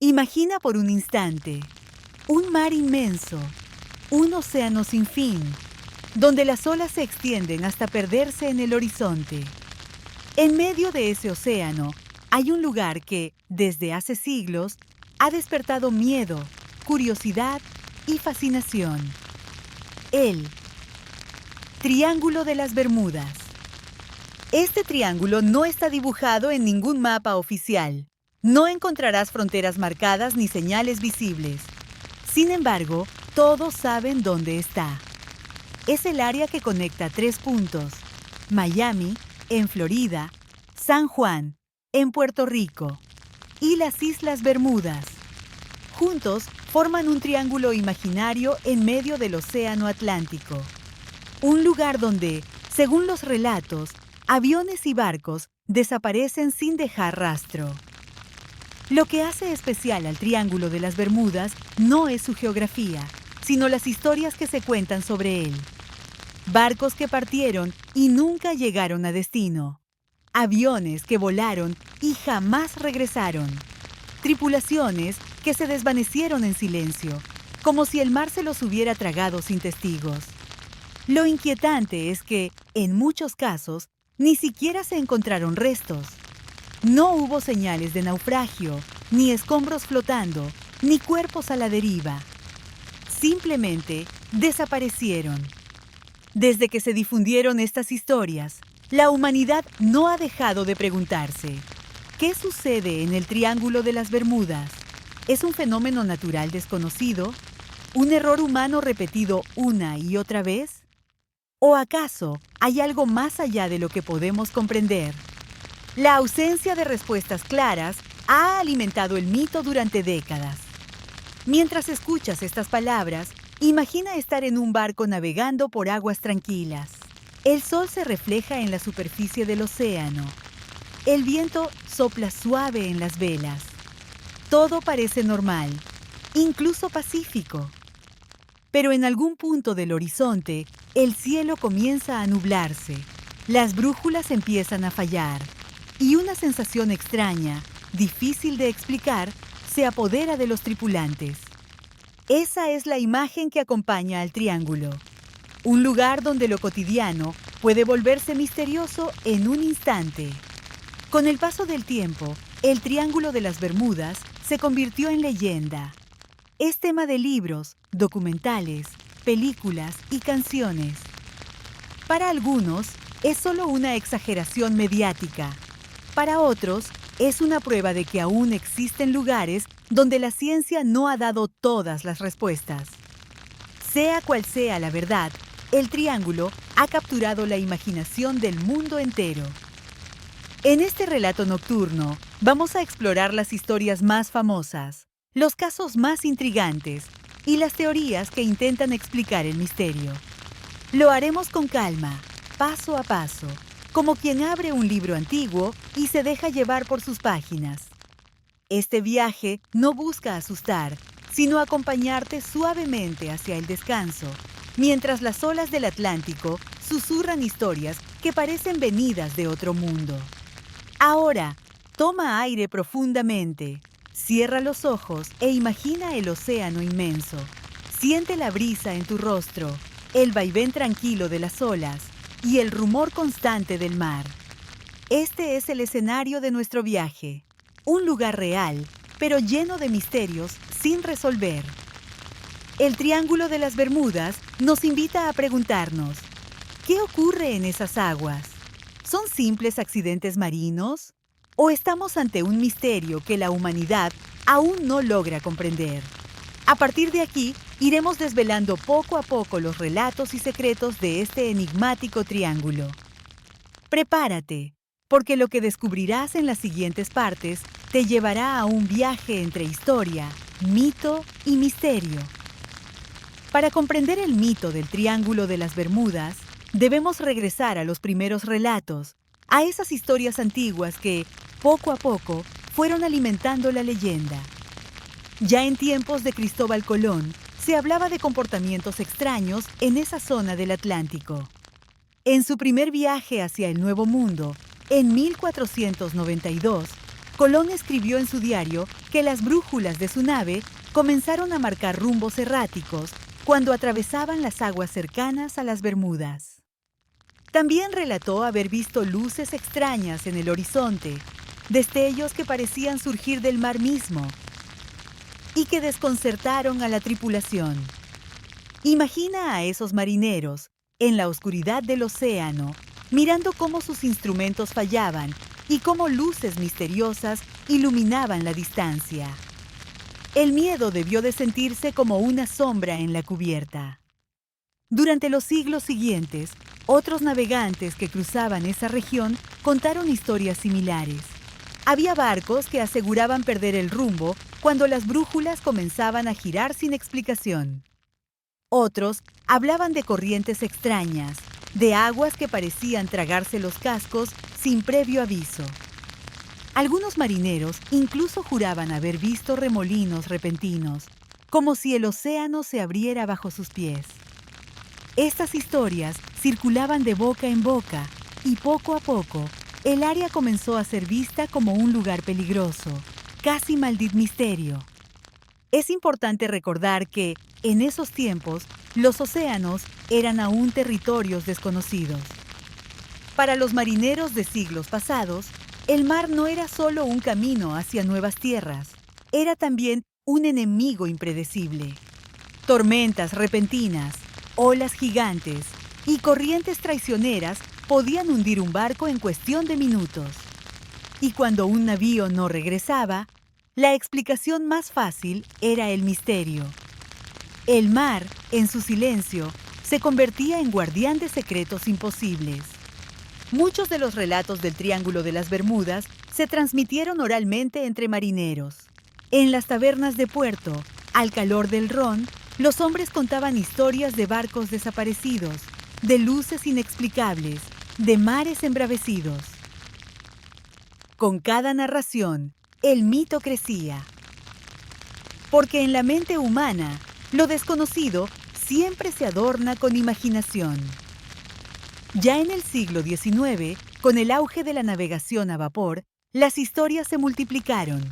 Imagina por un instante un mar inmenso, un océano sin fin, donde las olas se extienden hasta perderse en el horizonte. En medio de ese océano hay un lugar que, desde hace siglos, ha despertado miedo, curiosidad y fascinación. El Triángulo de las Bermudas. Este triángulo no está dibujado en ningún mapa oficial. No encontrarás fronteras marcadas ni señales visibles. Sin embargo, todos saben dónde está. Es el área que conecta tres puntos: Miami, en Florida; San Juan, en Puerto Rico; y las Islas Bermudas. Juntos forman un triángulo imaginario en medio del Océano Atlántico. Un lugar donde, según los relatos, aviones y barcos desaparecen sin dejar rastro. Lo que hace especial al Triángulo de las Bermudas no es su geografía, sino las historias que se cuentan sobre él. Barcos que partieron y nunca llegaron a destino. Aviones que volaron y jamás regresaron. Tripulaciones que se desvanecieron en silencio, como si el mar se los hubiera tragado sin testigos. Lo inquietante es que, en muchos casos, ni siquiera se encontraron restos. No hubo señales de naufragio, ni escombros flotando, ni cuerpos a la deriva. Simplemente desaparecieron. Desde que se difundieron estas historias, la humanidad no ha dejado de preguntarse: ¿qué sucede en el Triángulo de las Bermudas? ¿Es un fenómeno natural desconocido? ¿Un error humano repetido una y otra vez? ¿O acaso hay algo más allá de lo que podemos comprender? La ausencia de respuestas claras ha alimentado el mito durante décadas. Mientras escuchas estas palabras, imagina estar en un barco navegando por aguas tranquilas. El sol se refleja en la superficie del océano. El viento sopla suave en las velas. Todo parece normal, incluso pacífico. Pero en algún punto del horizonte, el cielo comienza a nublarse, las brújulas empiezan a fallar, y una sensación extraña, difícil de explicar, se apodera de los tripulantes. Esa es la imagen que acompaña al triángulo. Un lugar donde lo cotidiano puede volverse misterioso en un instante. Con el paso del tiempo, el Triángulo de las Bermudas se convirtió en leyenda. Es tema de libros, documentales, películas y canciones. Para algunos, es solo una exageración mediática. Para otros, es una prueba de que aún existen lugares donde la ciencia no ha dado todas las respuestas. Sea cual sea la verdad, el triángulo ha capturado la imaginación del mundo entero. En este relato nocturno, vamos a explorar las historias más famosas, los casos más intrigantes y las teorías que intentan explicar el misterio. Lo haremos con calma, paso a paso, como quien abre un libro antiguo y se deja llevar por sus páginas. Este viaje no busca asustar, sino acompañarte suavemente hacia el descanso, mientras las olas del Atlántico susurran historias que parecen venidas de otro mundo. Ahora, toma aire profundamente, cierra los ojos e imagina el océano inmenso. Siente la brisa en tu rostro, el vaivén tranquilo de las olas y el rumor constante del mar. Este es el escenario de nuestro viaje, un lugar real, pero lleno de misterios sin resolver. El Triángulo de las Bermudas nos invita a preguntarnos: ¿qué ocurre en esas aguas? ¿Son simples accidentes marinos? ¿O estamos ante un misterio que la humanidad aún no logra comprender? A partir de aquí, iremos desvelando poco a poco los relatos y secretos de este enigmático triángulo. Prepárate, porque lo que descubrirás en las siguientes partes te llevará a un viaje entre historia, mito y misterio. Para comprender el mito del Triángulo de las Bermudas, debemos regresar a los primeros relatos, a esas historias antiguas que, poco a poco, fueron alimentando la leyenda. Ya en tiempos de Cristóbal Colón, se hablaba de comportamientos extraños en esa zona del Atlántico. En su primer viaje hacia el Nuevo Mundo, en 1492, Colón escribió en su diario que las brújulas de su nave comenzaron a marcar rumbos erráticos cuando atravesaban las aguas cercanas a las Bermudas. También relató haber visto luces extrañas en el horizonte, destellos que parecían surgir del mar mismo y que desconcertaron a la tripulación. Imagina a esos marineros, en la oscuridad del océano, mirando cómo sus instrumentos fallaban y cómo luces misteriosas iluminaban la distancia. El miedo debió de sentirse como una sombra en la cubierta. Durante los siglos siguientes, otros navegantes que cruzaban esa región contaron historias similares. Había barcos que aseguraban perder el rumbo cuando las brújulas comenzaban a girar sin explicación. Otros hablaban de corrientes extrañas, de aguas que parecían tragarse los cascos sin previo aviso. Algunos marineros incluso juraban haber visto remolinos repentinos, como si el océano se abriera bajo sus pies. Estas historias circulaban de boca en boca y poco a poco el área comenzó a ser vista como un lugar peligroso, casi maldito misterio. Es importante recordar que, en esos tiempos, los océanos eran aún territorios desconocidos. Para los marineros de siglos pasados, el mar no era solo un camino hacia nuevas tierras, era también un enemigo impredecible. Tormentas repentinas, olas gigantes y corrientes traicioneras podían hundir un barco en cuestión de minutos. Y cuando un navío no regresaba, la explicación más fácil era el misterio. El mar, en su silencio, se convertía en guardián de secretos imposibles. Muchos de los relatos del Triángulo de las Bermudas se transmitieron oralmente entre marineros. En las tabernas de puerto, al calor del ron, los hombres contaban historias de barcos desaparecidos, de luces inexplicables, de mares embravecidos. Con cada narración, el mito crecía. Porque en la mente humana, lo desconocido siempre se adorna con imaginación. Ya en el siglo XIX, con el auge de la navegación a vapor, las historias se multiplicaron.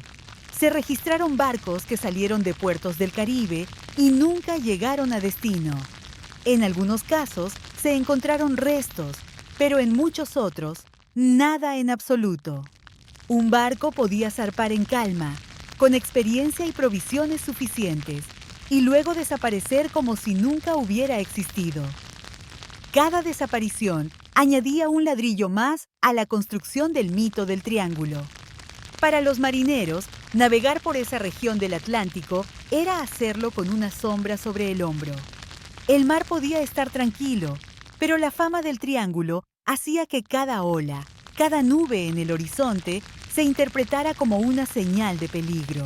Se registraron barcos que salieron de puertos del Caribe y nunca llegaron a destino. En algunos casos se encontraron restos, pero en muchos otros, nada en absoluto. Un barco podía zarpar en calma, con experiencia y provisiones suficientes, y luego desaparecer como si nunca hubiera existido. Cada desaparición añadía un ladrillo más a la construcción del mito del Triángulo. Para los marineros, navegar por esa región del Atlántico era hacerlo con una sombra sobre el hombro. El mar podía estar tranquilo, pero la fama del Triángulo hacía que cada ola, cada nube en el horizonte, se interpretara como una señal de peligro.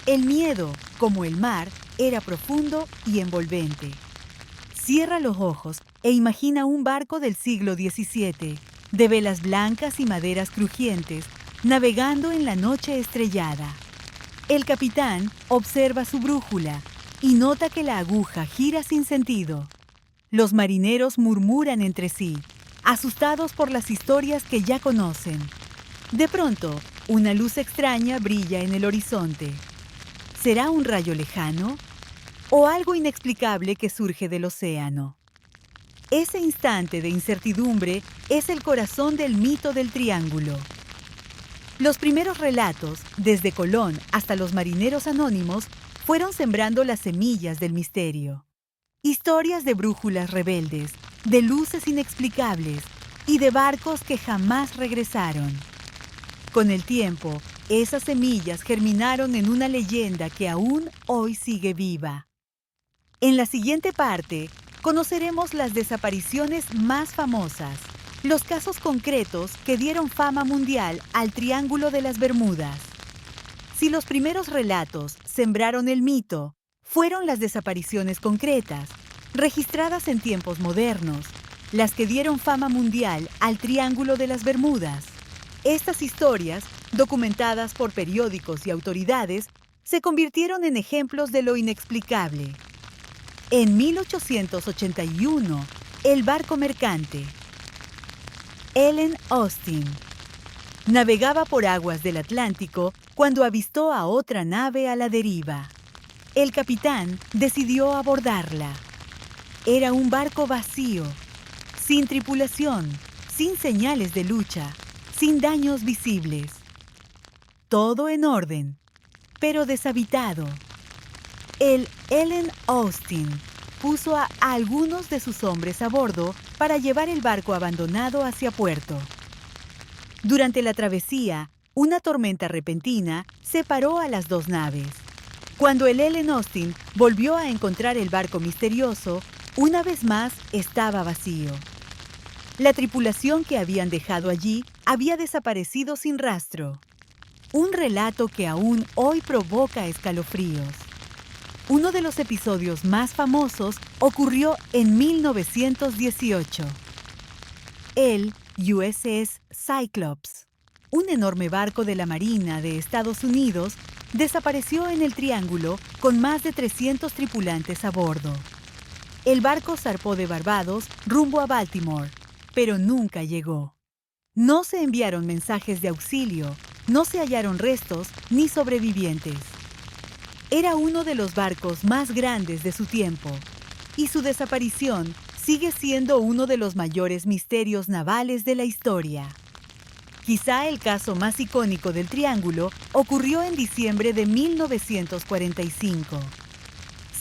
El miedo, como el mar, era profundo y envolvente. Cierra los ojos e imagina un barco del siglo XVII, de velas blancas y maderas crujientes, navegando en la noche estrellada. El capitán observa su brújula y nota que la aguja gira sin sentido. Los marineros murmuran entre sí, asustados por las historias que ya conocen. De pronto, una luz extraña brilla en el horizonte. ¿Será un rayo lejano? ¿O algo inexplicable que surge del océano? Ese instante de incertidumbre es el corazón del mito del Triángulo. Los primeros relatos, desde Colón hasta los marineros anónimos, fueron sembrando las semillas del misterio. Historias de brújulas rebeldes, de luces inexplicables y de barcos que jamás regresaron. Con el tiempo, esas semillas germinaron en una leyenda que aún hoy sigue viva. En la siguiente parte, conoceremos las desapariciones más famosas, los casos concretos que dieron fama mundial al Triángulo de las Bermudas. Si los primeros relatos sembraron el mito, fueron las desapariciones concretas, registradas en tiempos modernos, las que dieron fama mundial al Triángulo de las Bermudas. Estas historias, documentadas por periódicos y autoridades, se convirtieron en ejemplos de lo inexplicable. En 1881, el barco mercante. Ellen Austin. Navegaba por aguas del Atlántico cuando avistó a otra nave a la deriva. El capitán decidió abordarla. Era un barco vacío, sin tripulación, sin señales de lucha, sin daños visibles. Todo en orden, pero deshabitado. El Ellen Austin puso a algunos de sus hombres a bordo para llevar el barco abandonado hacia puerto. Durante la travesía, una tormenta repentina separó a las dos naves. Cuando el Ellen Austin volvió a encontrar el barco misterioso, una vez más estaba vacío. La tripulación que habían dejado allí había desaparecido sin rastro. Un relato que aún hoy provoca escalofríos. Uno de los episodios más famosos ocurrió en 1918. El USS Cyclops, un enorme barco de la Marina de Estados Unidos, desapareció en el Triángulo con más de 300 tripulantes a bordo. El barco zarpó de Barbados rumbo a Baltimore, pero nunca llegó. No se enviaron mensajes de auxilio, no se hallaron restos ni sobrevivientes. Era uno de los barcos más grandes de su tiempo, y su desaparición sigue siendo uno de los mayores misterios navales de la historia. Quizá el caso más icónico del Triángulo ocurrió en diciembre de 1945.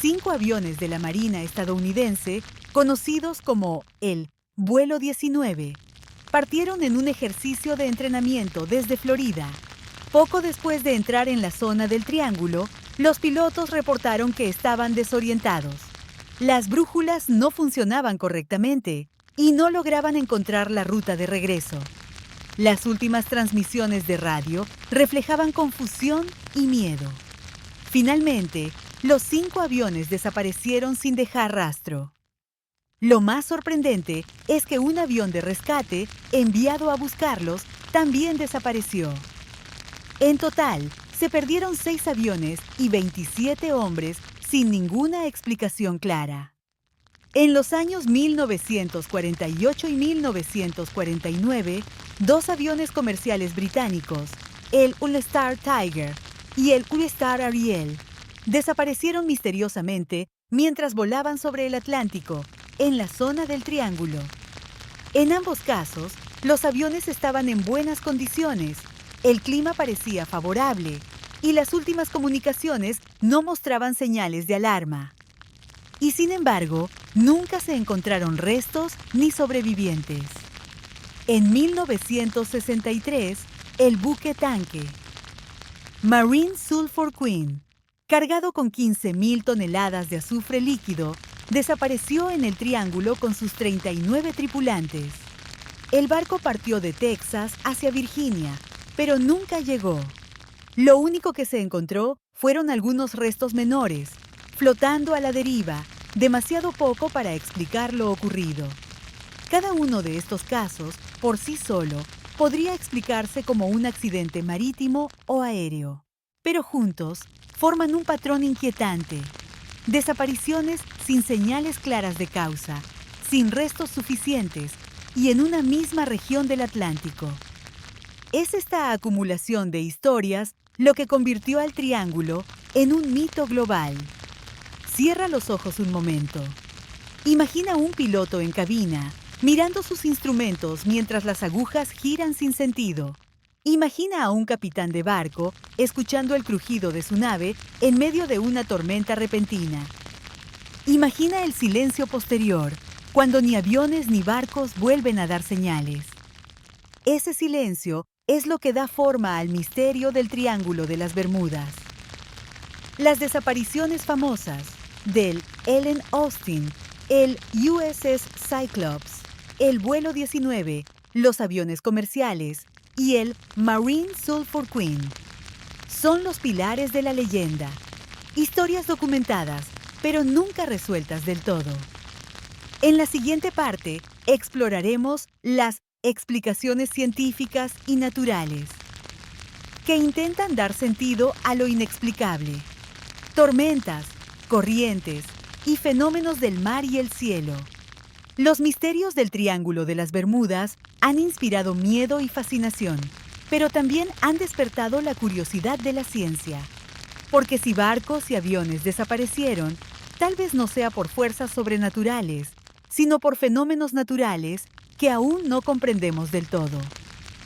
5 aviones de la Marina estadounidense, conocidos como el Vuelo 19, partieron en un ejercicio de entrenamiento desde Florida. Poco después de entrar en la zona del Triángulo, los pilotos reportaron que estaban desorientados. Las brújulas no funcionaban correctamente y no lograban encontrar la ruta de regreso. Las últimas transmisiones de radio reflejaban confusión y miedo. Finalmente, los 5 aviones desaparecieron sin dejar rastro. Lo más sorprendente es que un avión de rescate, enviado a buscarlos, también desapareció. En total, se perdieron 6 aviones y 27 hombres sin ninguna explicación clara. En los años 1948 y 1949, 2 aviones comerciales británicos, el Ulster Tiger y el Ulster Ariel, desaparecieron misteriosamente mientras volaban sobre el Atlántico, en la zona del Triángulo. En ambos casos, los aviones estaban en buenas condiciones, el clima parecía favorable y las últimas comunicaciones no mostraban señales de alarma. Y sin embargo, nunca se encontraron restos ni sobrevivientes. En 1963, el buque tanque Marine Sulphur Queen, cargado con 15,000 toneladas de azufre líquido, desapareció en el Triángulo con sus 39 tripulantes. El barco partió de Texas hacia Virginia, pero nunca llegó. Lo único que se encontró fueron algunos restos menores, flotando a la deriva, demasiado poco para explicar lo ocurrido. Cada uno de estos casos, por sí solo, podría explicarse como un accidente marítimo o aéreo, pero juntos forman un patrón inquietante. Desapariciones sin señales claras de causa, sin restos suficientes y en una misma región del Atlántico. Es esta acumulación de historias lo que convirtió al Triángulo en un mito global. Cierra los ojos un momento. Imagina un piloto en cabina, mirando sus instrumentos mientras las agujas giran sin sentido. Imagina a un capitán de barco escuchando el crujido de su nave en medio de una tormenta repentina. Imagina el silencio posterior, cuando ni aviones ni barcos vuelven a dar señales. Ese silencio es lo que da forma al misterio del Triángulo de las Bermudas. Las desapariciones famosas del Ellen Austin, el USS Cyclops, el Vuelo 19, los aviones comerciales y el Marine Sulphur Queen son los pilares de la leyenda. Historias documentadas, pero nunca resueltas del todo. En la siguiente parte, exploraremos las explicaciones científicas y naturales que intentan dar sentido a lo inexplicable. Tormentas, corrientes y fenómenos del mar y el cielo. Los misterios del Triángulo de las Bermudas han inspirado miedo y fascinación, pero también han despertado la curiosidad de la ciencia. Porque si barcos y aviones desaparecieron, tal vez no sea por fuerzas sobrenaturales, sino por fenómenos naturales que aún no comprendemos del todo.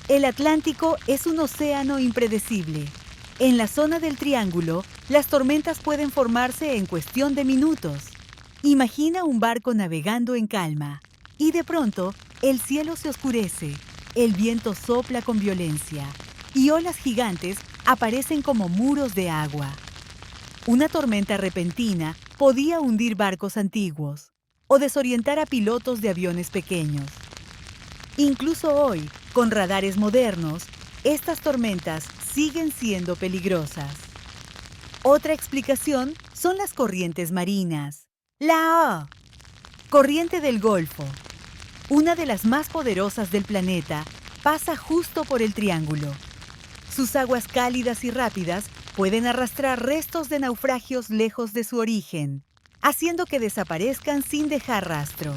El Atlántico es un océano impredecible. En la zona del Triángulo, las tormentas pueden formarse en cuestión de minutos. Imagina un barco navegando en calma, y de pronto el cielo se oscurece, el viento sopla con violencia, y olas gigantes aparecen como muros de agua. Una tormenta repentina podía hundir barcos antiguos o desorientar a pilotos de aviones pequeños. Incluso hoy, con radares modernos, estas tormentas siguen siendo peligrosas. Otra explicación son las corrientes marinas. La corriente del Golfo, una de las más poderosas del planeta, pasa justo por el Triángulo. Sus aguas cálidas y rápidas pueden arrastrar restos de naufragios lejos de su origen, haciendo que desaparezcan sin dejar rastro.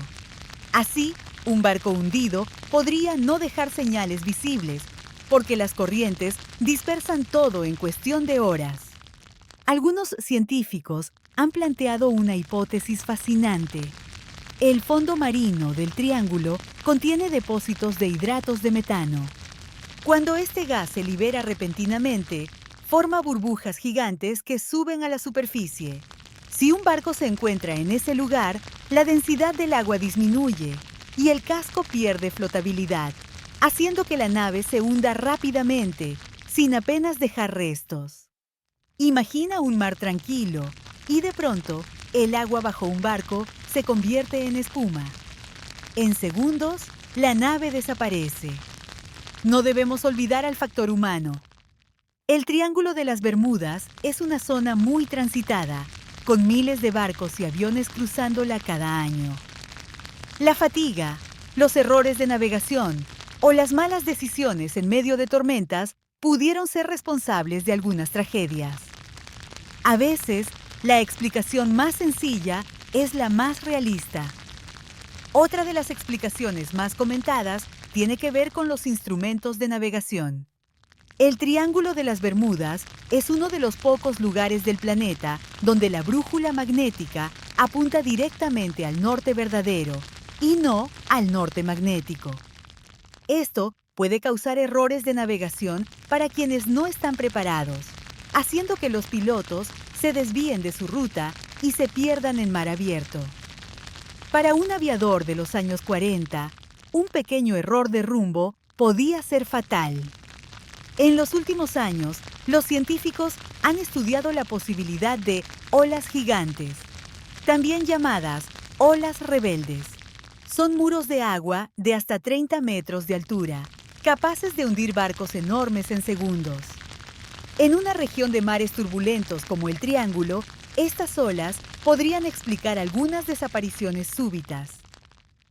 Así, un barco hundido podría no dejar señales visibles, porque las corrientes dispersan todo en cuestión de horas. Algunos científicos han planteado una hipótesis fascinante. El fondo marino del Triángulo contiene depósitos de hidratos de metano. Cuando este gas se libera repentinamente, forma burbujas gigantes que suben a la superficie. Si un barco se encuentra en ese lugar, la densidad del agua disminuye y el casco pierde flotabilidad, haciendo que la nave se hunda rápidamente, sin apenas dejar restos. Imagina un mar tranquilo y de pronto el agua bajo un barco se convierte en espuma. En segundos, la nave desaparece. No debemos olvidar al factor humano. El Triángulo de las Bermudas es una zona muy transitada, con miles de barcos y aviones cruzándola cada año. La fatiga, los errores de navegación o las malas decisiones en medio de tormentas pudieron ser responsables de algunas tragedias. A veces, la explicación más sencilla es la más realista. Otra de las explicaciones más comentadas tiene que ver con los instrumentos de navegación. El Triángulo de las Bermudas es uno de los pocos lugares del planeta donde la brújula magnética apunta directamente al norte verdadero y no al norte magnético. Esto puede causar errores de navegación para quienes no están preparados, haciendo que los pilotos se desvíen de su ruta y se pierdan en mar abierto. Para un aviador de los años 40, un pequeño error de rumbo podía ser fatal. En los últimos años, los científicos han estudiado la posibilidad de olas gigantes, también llamadas olas rebeldes. Son muros de agua de hasta 30 metros de altura, capaces de hundir barcos enormes en segundos. En una región de mares turbulentos como el Triángulo, estas olas podrían explicar algunas desapariciones súbitas.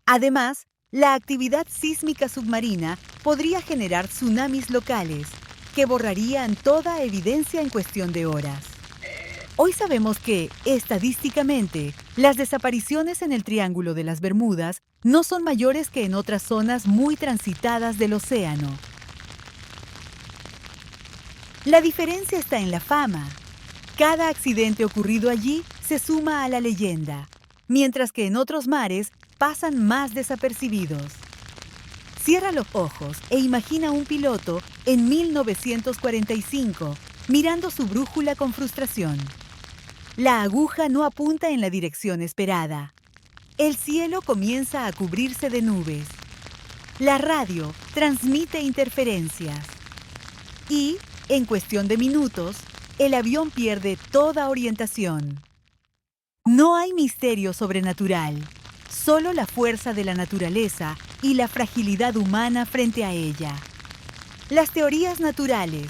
Además, la actividad sísmica submarina podría generar tsunamis locales, que borrarían toda evidencia en cuestión de horas. Hoy sabemos que, estadísticamente, las desapariciones en el Triángulo de las Bermudas no son mayores que en otras zonas muy transitadas del océano. La diferencia está en la fama. Cada accidente ocurrido allí se suma a la leyenda, mientras que en otros mares pasan más desapercibidos. Cierra los ojos e imagina un piloto en 1945 mirando su brújula con frustración. La aguja no apunta en la dirección esperada. El cielo comienza a cubrirse de nubes. La radio transmite interferencias. Y, en cuestión de minutos, el avión pierde toda orientación. No hay misterio sobrenatural, solo la fuerza de la naturaleza y la fragilidad humana frente a ella. Las teorías naturales,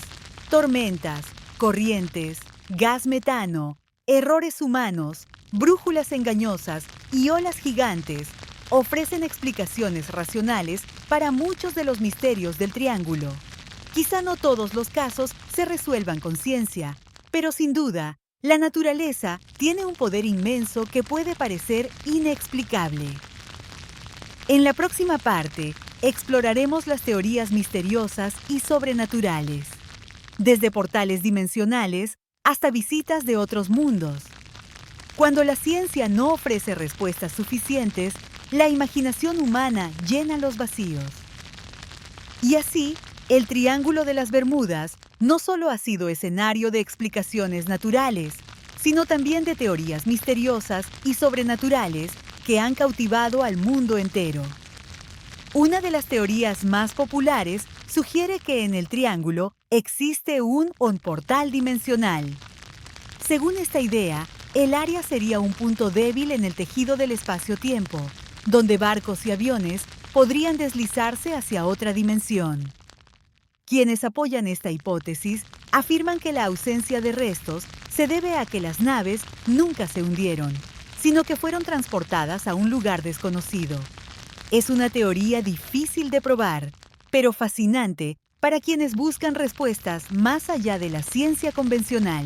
tormentas, corrientes, gas metano, errores humanos, brújulas engañosas y olas gigantes ofrecen explicaciones racionales para muchos de los misterios del Triángulo. Quizá no todos los casos se resuelvan con ciencia, pero sin duda, la naturaleza tiene un poder inmenso que puede parecer inexplicable. En la próxima parte, exploraremos las teorías misteriosas y sobrenaturales, desde portales dimensionales hasta visitas de otros mundos. Cuando la ciencia no ofrece respuestas suficientes, la imaginación humana llena los vacíos. Y así, el Triángulo de las Bermudas no solo ha sido escenario de explicaciones naturales, sino también de teorías misteriosas y sobrenaturales que han cautivado al mundo entero. Una de las teorías más populares sugiere que en el triángulo existe un portal dimensional. Según esta idea, el área sería un punto débil en el tejido del espacio-tiempo, donde barcos y aviones podrían deslizarse hacia otra dimensión. Quienes apoyan esta hipótesis afirman que la ausencia de restos se debe a que las naves nunca se hundieron, sino que fueron transportadas a un lugar desconocido. Es una teoría difícil de probar, pero fascinante para quienes buscan respuestas más allá de la ciencia convencional.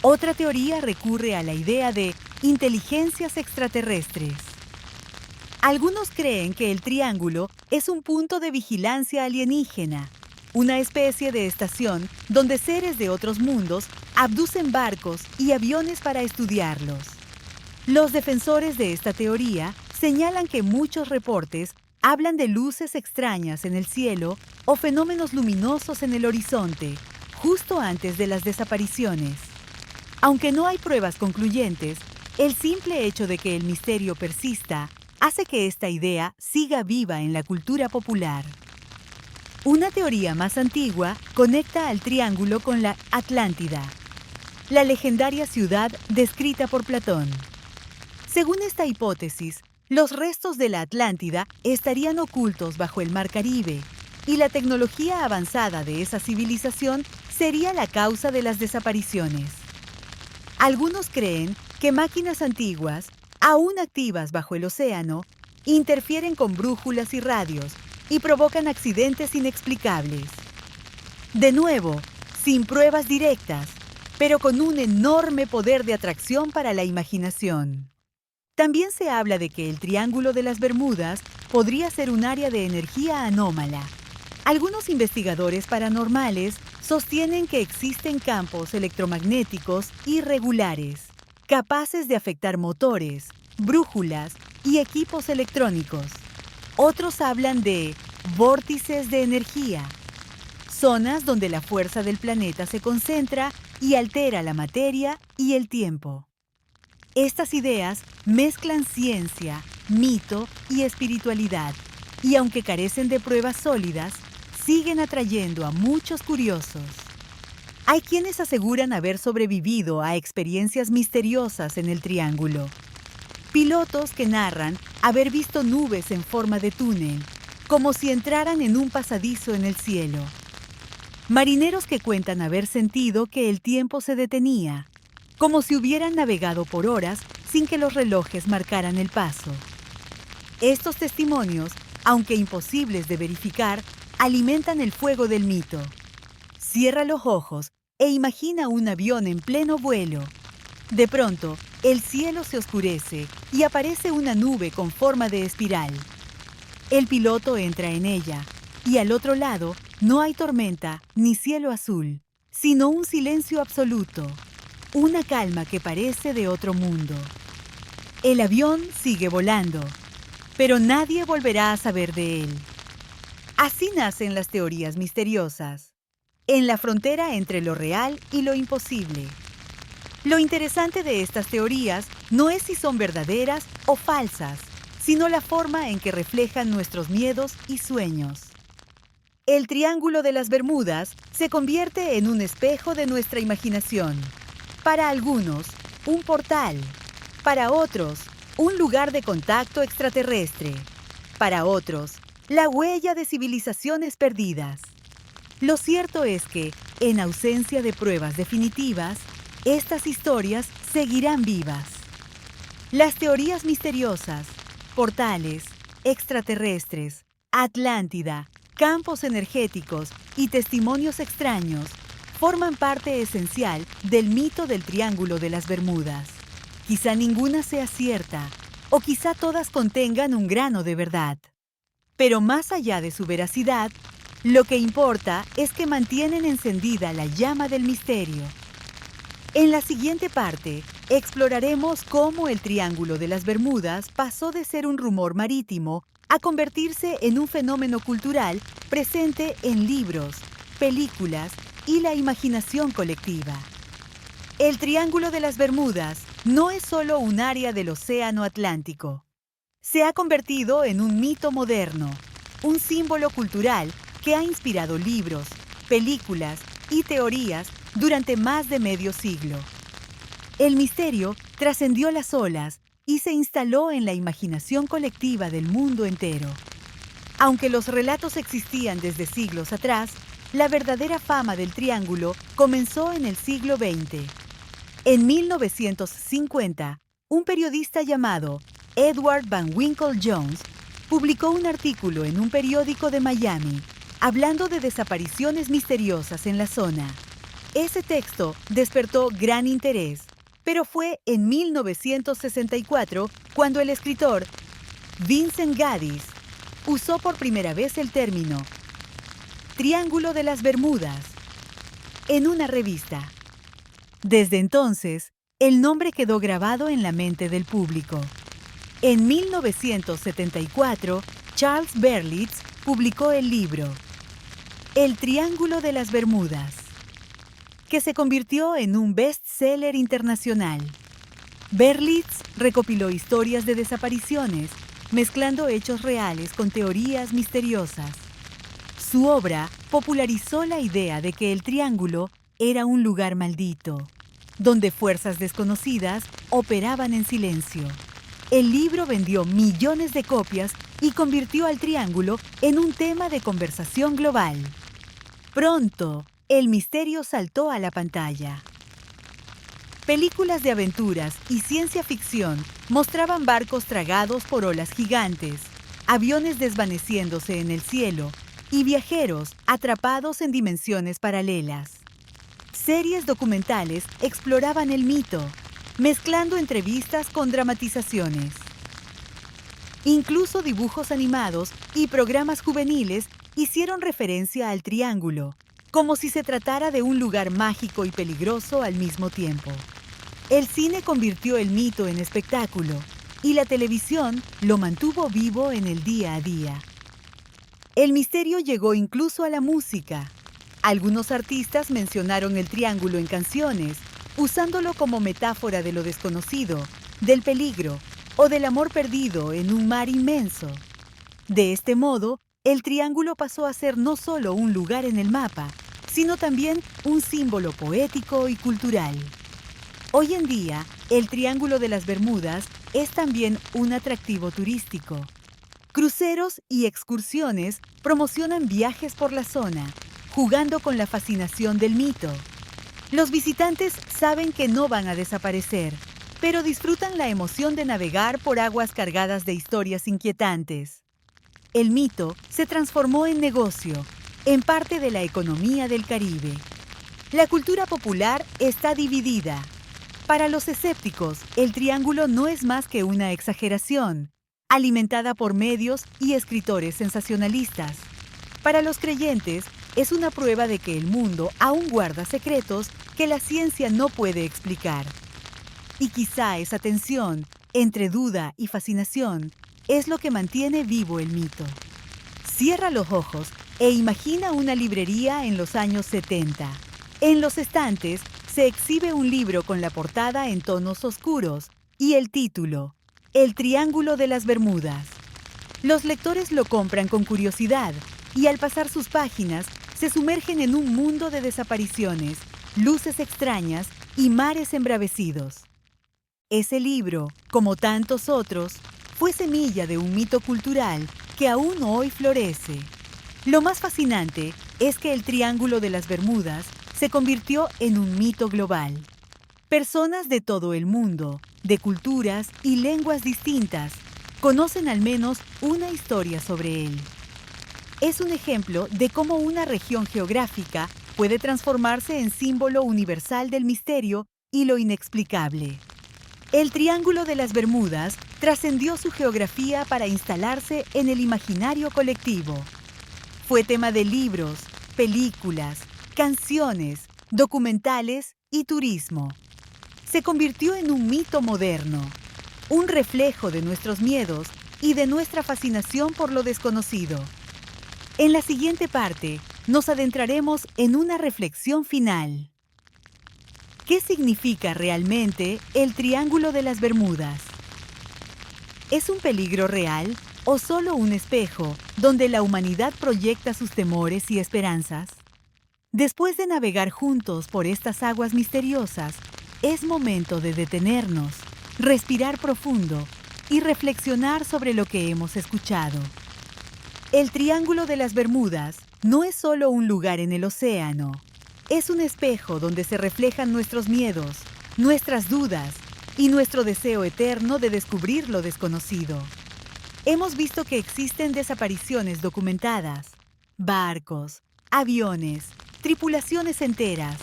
Otra teoría recurre a la idea de inteligencias extraterrestres. Algunos creen que el triángulo es un punto de vigilancia alienígena, una especie de estación donde seres de otros mundos abducen barcos y aviones para estudiarlos. Los defensores de esta teoría señalan que muchos reportes hablan de luces extrañas en el cielo o fenómenos luminosos en el horizonte, justo antes de las desapariciones. Aunque no hay pruebas concluyentes, el simple hecho de que el misterio persista hace que esta idea siga viva en la cultura popular. Una teoría más antigua conecta al triángulo con la Atlántida, la legendaria ciudad descrita por Platón. Según esta hipótesis, los restos de la Atlántida estarían ocultos bajo el Mar Caribe, y la tecnología avanzada de esa civilización sería la causa de las desapariciones. Algunos creen que máquinas antiguas, aún activas bajo el océano, interfieren con brújulas y radios y provocan accidentes inexplicables. De nuevo, sin pruebas directas, pero con un enorme poder de atracción para la imaginación. También se habla de que el Triángulo de las Bermudas podría ser un área de energía anómala. Algunos investigadores paranormales sostienen que existen campos electromagnéticos irregulares, capaces de afectar motores, brújulas y equipos electrónicos. Otros hablan de vórtices de energía, zonas donde la fuerza del planeta se concentra y altera la materia y el tiempo. Estas ideas mezclan ciencia, mito y espiritualidad, y aunque carecen de pruebas sólidas, siguen atrayendo a muchos curiosos. Hay quienes aseguran haber sobrevivido a experiencias misteriosas en el Triángulo. Pilotos que narran haber visto nubes en forma de túnel, como si entraran en un pasadizo en el cielo. Marineros que cuentan haber sentido que el tiempo se detenía, como si hubieran navegado por horas sin que los relojes marcaran el paso. Estos testimonios, aunque imposibles de verificar, alimentan el fuego del mito. Cierra los ojos e imagina un avión en pleno vuelo. De pronto, el cielo se oscurece y aparece una nube con forma de espiral. El piloto entra en ella, y al otro lado no hay tormenta ni cielo azul, sino un silencio absoluto, una calma que parece de otro mundo. El avión sigue volando, pero nadie volverá a saber de él. Así nacen las teorías misteriosas, en la frontera entre lo real y lo imposible. Lo interesante de estas teorías no es si son verdaderas o falsas, sino la forma en que reflejan nuestros miedos y sueños. El Triángulo de las Bermudas se convierte en un espejo de nuestra imaginación. Para algunos, un portal. Para otros, un lugar de contacto extraterrestre. Para otros, la huella de civilizaciones perdidas. Lo cierto es que, en ausencia de pruebas definitivas, estas historias seguirán vivas. Las teorías misteriosas, portales, extraterrestres, Atlántida, campos energéticos y testimonios extraños forman parte esencial del mito del Triángulo de las Bermudas. Quizá ninguna sea cierta, o quizá todas contengan un grano de verdad. Pero más allá de su veracidad, lo que importa es que mantienen encendida la llama del misterio. En la siguiente parte, exploraremos cómo el Triángulo de las Bermudas pasó de ser un rumor marítimo a convertirse en un fenómeno cultural presente en libros, películas y la imaginación colectiva. El Triángulo de las Bermudas no es solo un área del Océano Atlántico. Se ha convertido en un mito moderno, un símbolo cultural que ha inspirado libros, películas y teorías durante más de medio siglo. El misterio trascendió las olas y se instaló en la imaginación colectiva del mundo entero. Aunque los relatos existían desde siglos atrás, la verdadera fama del Triángulo comenzó en el siglo XX. En 1950, un periodista llamado Edward Van Winkle Jones publicó un artículo en un periódico de Miami hablando de desapariciones misteriosas en la zona. Ese texto despertó gran interés, pero fue en 1964 cuando el escritor Vincent Gaddis usó por primera vez el término Triángulo de las Bermudas en una revista. Desde entonces, el nombre quedó grabado en la mente del público. En 1974, Charles Berlitz publicó el libro El Triángulo de las Bermudas, que se convirtió en un bestseller internacional. Berlitz recopiló historias de desapariciones, mezclando hechos reales con teorías misteriosas. Su obra popularizó la idea de que el Triángulo era un lugar maldito, donde fuerzas desconocidas operaban en silencio. El libro vendió millones de copias y convirtió al Triángulo en un tema de conversación global. Pronto, el misterio saltó a la pantalla. Películas de aventuras y ciencia ficción mostraban barcos tragados por olas gigantes, aviones desvaneciéndose en el cielo y viajeros atrapados en dimensiones paralelas. Series documentales exploraban el mito, mezclando entrevistas con dramatizaciones. Incluso dibujos animados y programas juveniles hicieron referencia al Triángulo, como si se tratara de un lugar mágico y peligroso al mismo tiempo. El cine convirtió el mito en espectáculo y la televisión lo mantuvo vivo en el día a día. El misterio llegó incluso a la música. Algunos artistas mencionaron el Triángulo en canciones, usándolo como metáfora de lo desconocido, del peligro o del amor perdido en un mar inmenso. De este modo, el Triángulo pasó a ser no solo un lugar en el mapa, sino también un símbolo poético y cultural. Hoy en día, el Triángulo de las Bermudas es también un atractivo turístico. Cruceros y excursiones promocionan viajes por la zona, jugando con la fascinación del mito. Los visitantes saben que no van a desaparecer, pero disfrutan la emoción de navegar por aguas cargadas de historias inquietantes. El mito se transformó en negocio, en parte de la economía del Caribe. La cultura popular está dividida. Para los escépticos, el Triángulo no es más que una exageración, alimentada por medios y escritores sensacionalistas. Para los creyentes, es una prueba de que el mundo aún guarda secretos que la ciencia no puede explicar. Y quizá esa tensión entre duda y fascinación es lo que mantiene vivo el mito. Cierra los ojos e imagina una librería en los años 70. En los estantes se exhibe un libro con la portada en tonos oscuros y el título, El Triángulo de las Bermudas. Los lectores lo compran con curiosidad y al pasar sus páginas se sumergen en un mundo de desapariciones, luces extrañas y mares embravecidos. Ese libro, como tantos otros, fue semilla de un mito cultural que aún hoy florece. Lo más fascinante es que el Triángulo de las Bermudas se convirtió en un mito global. Personas de todo el mundo, de culturas y lenguas distintas, conocen al menos una historia sobre él. Es un ejemplo de cómo una región geográfica puede transformarse en símbolo universal del misterio y lo inexplicable. El Triángulo de las Bermudas trascendió su geografía para instalarse en el imaginario colectivo. Fue tema de libros, películas, canciones, documentales y turismo. Se convirtió en un mito moderno, un reflejo de nuestros miedos y de nuestra fascinación por lo desconocido. En la siguiente parte, nos adentraremos en una reflexión final. ¿Qué significa realmente el Triángulo de las Bermudas? ¿Es un peligro real o solo un espejo donde la humanidad proyecta sus temores y esperanzas? Después de navegar juntos por estas aguas misteriosas, es momento de detenernos, respirar profundo y reflexionar sobre lo que hemos escuchado. El Triángulo de las Bermudas no es solo un lugar en el océano. Es un espejo donde se reflejan nuestros miedos, nuestras dudas y nuestro deseo eterno de descubrir lo desconocido. Hemos visto que existen desapariciones documentadas, barcos, aviones, tripulaciones enteras.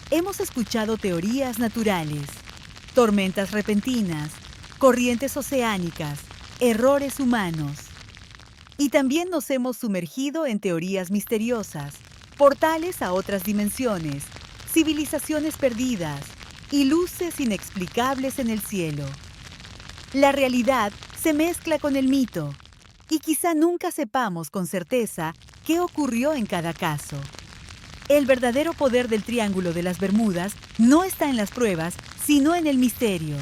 Hemos escuchado teorías naturales, tormentas repentinas, corrientes oceánicas, errores humanos. Y también nos hemos sumergido en teorías misteriosas, portales a otras dimensiones, civilizaciones perdidas y luces inexplicables en el cielo. La realidad se mezcla con el mito y quizá nunca sepamos con certeza qué ocurrió en cada caso. El verdadero poder del Triángulo de las Bermudas no está en las pruebas, sino en el misterio,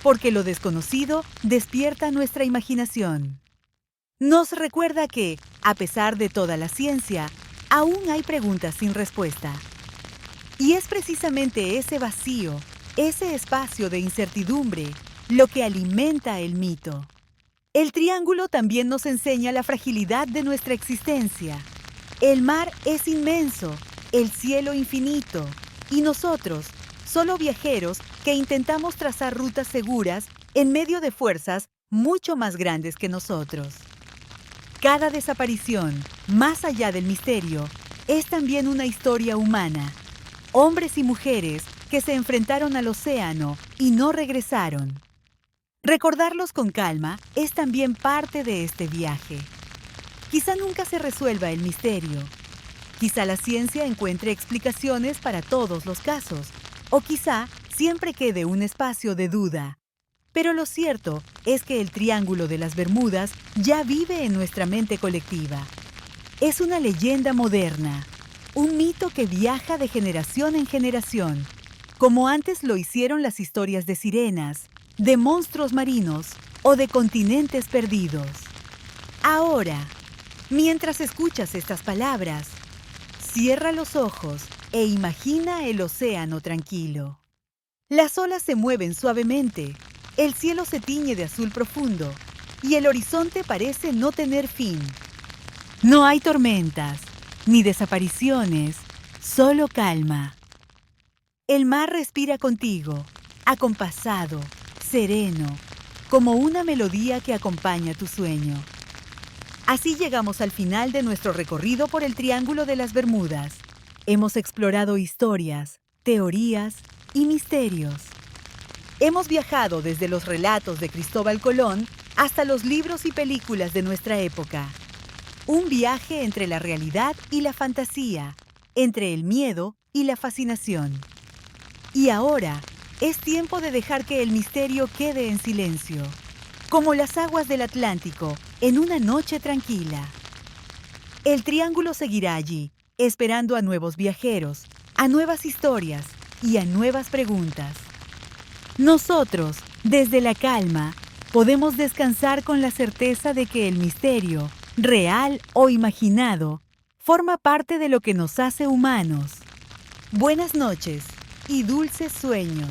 porque lo desconocido despierta nuestra imaginación. Nos recuerda que, a pesar de toda la ciencia, aún hay preguntas sin respuesta. Y es precisamente ese vacío, ese espacio de incertidumbre, lo que alimenta el mito. El triángulo también nos enseña la fragilidad de nuestra existencia. El mar es inmenso, el cielo infinito, y nosotros, solo viajeros que intentamos trazar rutas seguras en medio de fuerzas mucho más grandes que nosotros. Cada desaparición, más allá del misterio, es también una historia humana. Hombres y mujeres que se enfrentaron al océano y no regresaron. Recordarlos con calma es también parte de este viaje. Quizá nunca se resuelva el misterio. Quizá la ciencia encuentre explicaciones para todos los casos. O quizá siempre quede un espacio de duda. Pero lo cierto es que el Triángulo de las Bermudas ya vive en nuestra mente colectiva. Es una leyenda moderna, un mito que viaja de generación en generación, como antes lo hicieron las historias de sirenas, de monstruos marinos o de continentes perdidos. Ahora, mientras escuchas estas palabras, cierra los ojos e imagina el océano tranquilo. Las olas se mueven suavemente. El cielo se tiñe de azul profundo y el horizonte parece no tener fin. No hay tormentas, ni desapariciones, solo calma. El mar respira contigo, acompasado, sereno, como una melodía que acompaña tu sueño. Así llegamos al final de nuestro recorrido por el Triángulo de las Bermudas. Hemos explorado historias, teorías y misterios. Hemos viajado desde los relatos de Cristóbal Colón hasta los libros y películas de nuestra época. Un viaje entre la realidad y la fantasía, entre el miedo y la fascinación. Y ahora es tiempo de dejar que el misterio quede en silencio, como las aguas del Atlántico en una noche tranquila. El Triángulo seguirá allí, esperando a nuevos viajeros, a nuevas historias y a nuevas preguntas. Nosotros, desde la calma, podemos descansar con la certeza de que el misterio, real o imaginado, forma parte de lo que nos hace humanos. Buenas noches y dulces sueños.